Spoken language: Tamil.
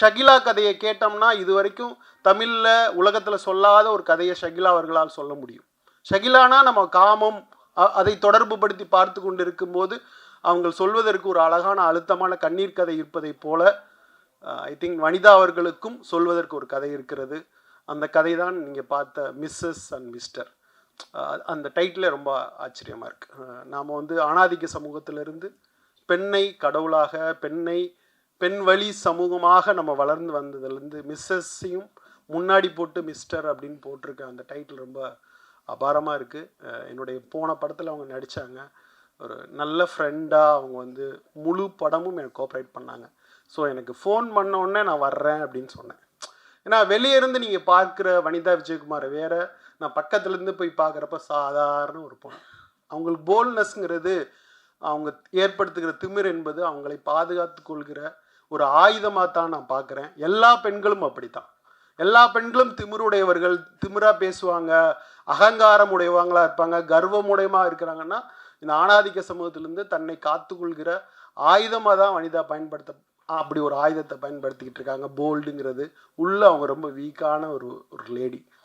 ஷகிலா கதையை கேட்டோம்னா இது வரைக்கும் தமிழில் உலகத்தில் சொல்லாத ஒரு கதையை ஷகிலா அவர்களால் சொல்ல முடியும். ஷகிலானா நம்ம காமம் அதை தொடர்பு படுத்தி பார்த்து கொண்டு இருக்கும்போது அவங்க சொல்வதற்கு ஒரு அழகான அழுத்தமான கண்ணீர் கதை இருப்பதை போல ஐ திங்க் வனிதா அவர்களுக்கும் சொல்வதற்கு ஒரு கதை இருக்கிறது. அந்த கதை தான் நீங்கள் பார்த்த மிஸ்ஸஸ் அண்ட் மிஸ்டர். அந்த டைட்டில் ரொம்ப ஆச்சரியமாக இருக்குது. நாம் வந்து ஆணாதிக்க சமூகத்திலிருந்து பெண்ணை கடவுளாக, பெண் வழி சமூகமாக நம்ம வளர்ந்து வந்ததுலேருந்து மிஸ்ஸஸையும் முன்னாடி போட்டு மிஸ்டர் அப்படின்னு போட்டிருக்க அந்த டைட்டில் ரொம்ப அபாரமாக இருக்குது. என்னுடைய போன படத்தில் அவங்க நடித்தாங்க. ஒரு நல்ல ஃப்ரெண்டாக அவங்க வந்து முழு படமும் எனக்கு கோஆப்ரேட் பண்ணாங்க. ஸோ எனக்கு ஃபோன் பண்ண உடனே நான் வர்றேன் அப்படின்னு சொன்னேன். ஏன்னா வெளியே இருந்து நீங்கள் பார்க்குற வனிதா விஜயகுமாரை வேறு, நான் பக்கத்துலேருந்து போய் பார்க்குறப்ப சாதாரண ஒரு பொண்ணு. அவங்களுக்கு போல்ட்னஸ்ங்கிறது, அவங்க ஏற்படுத்துகிற திமிர் என்பது அவங்களை பாதுகாத்து கொள்கிற ஒரு ஆயுதமாக தான் நான் பார்க்குறேன். எல்லா பெண்களும் அப்படித்தான். எல்லா பெண்களும் திமிருடையவர்கள், திமிராக பேசுவாங்க, அகங்காரம் உடையவங்களாக இருப்பாங்க, கர்வம் உடையமாக இருக்கிறாங்கன்னா இந்த ஆணாதிக்க சமூகத்திலேருந்து தன்னை காத்துக்கொள்கிற ஆயுதமாக தான் வனிதா அப்படி ஒரு ஆயுதத்தை பயன்படுத்திக்கிட்டு இருக்காங்க. போல்டுங்கிறது உள்ள அவங்க ரொம்ப வீக்கான ஒரு லேடி.